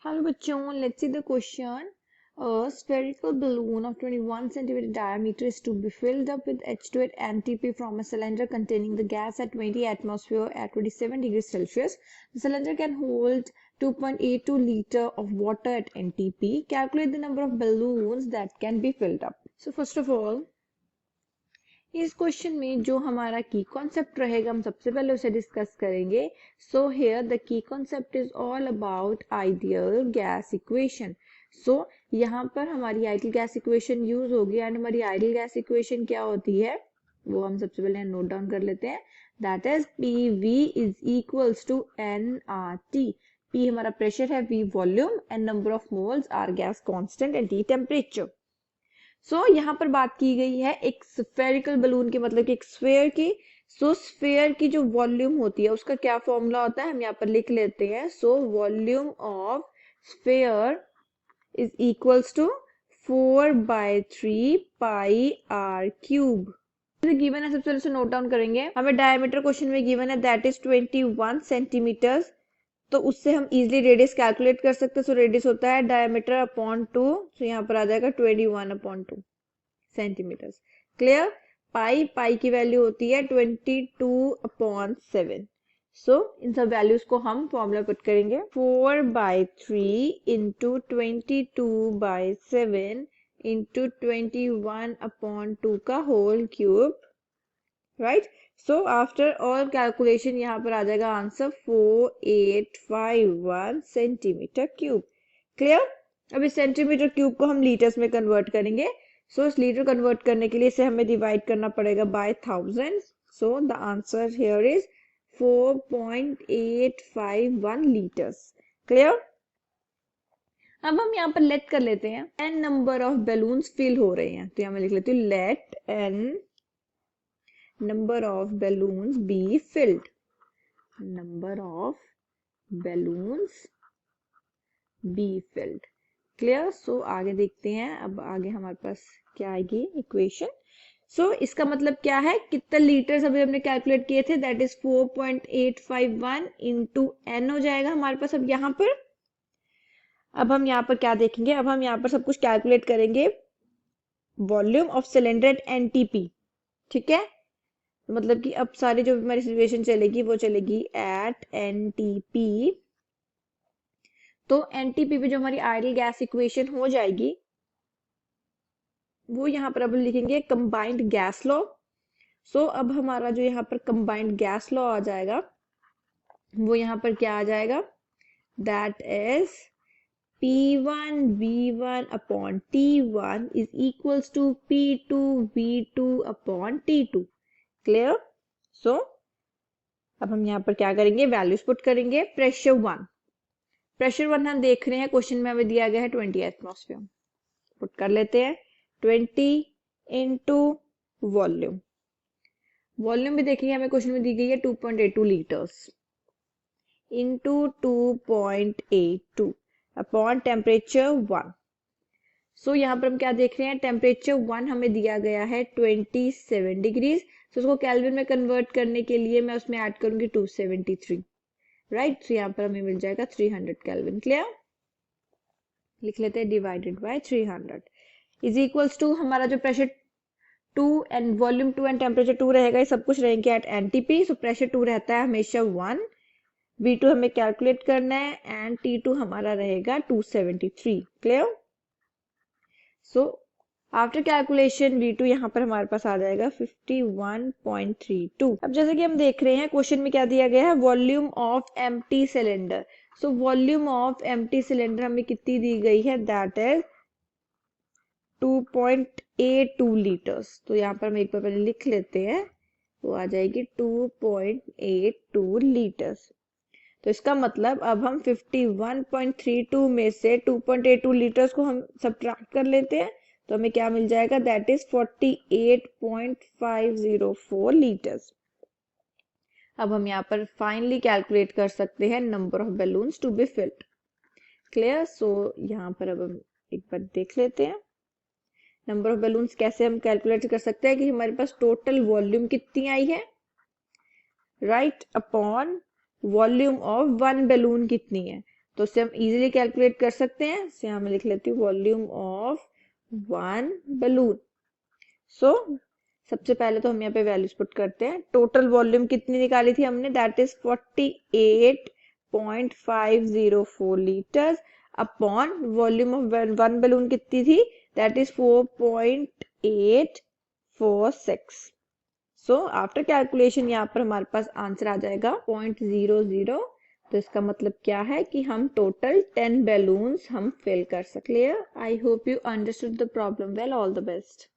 Hello bachon, let's see the question. A spherical balloon of 21 centimeter diameter is to be filled up with H2 at NTP from a cylinder containing the gas at 20 atmosphere at 27 degrees Celsius. The cylinder can hold 2.82 liter of water at NTP. Calculate the number of balloons that can be filled up. So first of all, इस question में जो हमारा की concept रहेगा हम सबसे पहले उसे डिस्कस करेंगे. So here the key concept is all about ideal gas equation. So यहाँ पर हमारी आइडियल गैस इक्वेशन यूज होगी एंड हमारी आइडियल गैस इक्वेशन क्या होती है वो हम सबसे पहले नोट डाउन कर लेते हैं. That is P V is equals to N R T. P हमारा प्रेशर है, V volume and number of moles, R gas constant and T temperature. यहाँ पर बात की गई है एक स्फेरिकल बलून की, मतलब कि एक स्फेयर की. स्फेयर की जो वॉल्यूम होती है उसका क्या फॉर्मूला होता है हम यहाँ पर लिख लेते हैं. Volume of sphere is equals to 4/3 pi R cube. Given है, सबसे पहले नोट डाउन करेंगे. हमें डायमीटर क्वेश्चन में गिवन है दैट इज 21 सेंटीमीटर. तो उससे हम इजिली रेडियस कैलकुलेट कर सकते हैं. सो रेडियस होता है डायमीटर अपॉन 2. सो यहाँ पर आ जाएगा 21/2 सेंटीमीटर. क्लियर. पाई की वैल्यू होती है 22/7. सो इन सब वैल्यूज को हम फॉर्मूला पुट करेंगे. 4/3 इंटू 22/7 इंटू 21/2 का whole cube. Right. So after all calculation यहाँ पर आ जाएगा आंसर 4851 सेंटीमीटर क्यूब. क्लियर. अब इस सेंटीमीटर क्यूब को हम लीटर्स में कन्वर्ट करेंगे. इस लीटर कन्वर्ट करने के लिए इसे हमें डिवाइड करना पड़ेगा by 1000. So the answer here is 4.851 litres. Clear. अब हम यहाँ पर लेट कर लेते हैं n number of balloons fill हो रहे हैं. तो यहाँ मैं लिख लेती हूँ let n number of balloons be filled. Number of balloons be filled. Clear. आगे देखते हैं. अब आगे हमारे पास क्या आएगी इक्वेशन. इसका मतलब क्या है, कितना लीटर्स अभी हमने कैलकुलेट किए थे दैट इज 4.851 इंटू एन हो जाएगा हमारे पास. अब यहाँ पर हम यहाँ पर क्या देखेंगे, अब हम यहाँ पर सब कुछ कैलकुलेट करेंगे. Volume of cylinder at NTP. ठीक है. मतलब कि अब सारी जो हमारी सिचुएशन चलेगी वो चलेगी एट एनटीपी. तो एनटीपी पे जो हमारी आइडियल गैस इक्वेशन हो जाएगी वो यहाँ पर अब लिखेंगे कंबाइंड गैस लॉ. अब हमारा जो यहाँ पर कंबाइंड गैस लॉ आ जाएगा वो यहाँ पर क्या आ जाएगा, that is P1V1 upon T1 is equals to P2V2 upon T2. Clear. अब हम यहाँ पर क्या करेंगे, वैल्यूज पुट करेंगे. प्रेशर 1 हम देख रहे हैं क्वेश्चन में हमें दिया गया है 20 एटमॉस्फेयर. पुट कर लेते हैं 20 इंटू वॉल्यूम. वॉल्यूम भी देखेंगे हमें क्वेश्चन में दी गई है 2.82 लीटर्स इंटू 2.82 अपॉन टेम्परेचर 1. यहाँ पर हम क्या देख रहे हैं, टेम्परेचर 1 हमें दिया गया है 27 डिग्रीज. उसको केल्विन में कन्वर्ट करने के लिए मैं उसमें ऐड करूंगी 273. राइट. यहाँ पर हमें मिल जाएगा 300 केल्विन. क्लियर. लिख लेते हैं divided by 300 is equals to हमारा जो pressure 2 and volume 2 and temperature 2 रहेगा, ये सब कुछ रहेंगे एट एनटीपी. प्रेशर 2 रहता है हमेशा 1, V2 हमें कैलकुलेट करना है एंड T2 हमारा रहेगा 273. क्लियर. आफ्टर कैलकुलेशन V2 यहाँ पर हमारे पास आ जाएगा 51.32. अब जैसे कि हम देख रहे हैं क्वेश्चन में क्या दिया गया है, volume of empty cylinder. Volume of empty cylinder हमें कितनी दी गई है, दैट इज 2.82 लीटर्स. यहाँ पर हम एक बार पहले लिख लेते हैं, वो आ जाएगी 2.82 लीटर्स. इसका मतलब अब हम 51.32 में से 2.82 लीटर्स को हम सब्ट्रैक्ट कर लेते हैं तो हमें क्या मिल जाएगा, दैट इज 48.504 लीटर्स. अब हम यहाँ पर फाइनली कैलकुलेट कर सकते हैं number of balloons to be filled. Clear. यहाँ पर अब हम एक बार देख लेते हैं नंबर ऑफ बैलून्स कैसे हम कैलकुलेट कर सकते हैं कि हमारे पास टोटल वॉल्यूम कितनी आई है, right, upon volume of 1 balloon कितनी है. तो उससे हम इजीली कैलकुलेट कर सकते हैं। इससे हम लिख लेती हूँ वॉल्यूम ऑफ वन बलून। सो सबसे पहले तो हम यहाँ पे वैल्यूज पुट करते हैं। टोटल वॉल्यूम कितनी निकाली थी हमने, that is 48.504 litres upon volume of one balloon कितनी थी, that is 4.846। So after calculation यहाँ पर हमारे पास आंसर आ जाएगा 0.00। तो इसका मतलब क्या है कि हम टोटल 10 बैलून्स हम फिल कर सकते हैं। I hope you understood the problem well. All the best.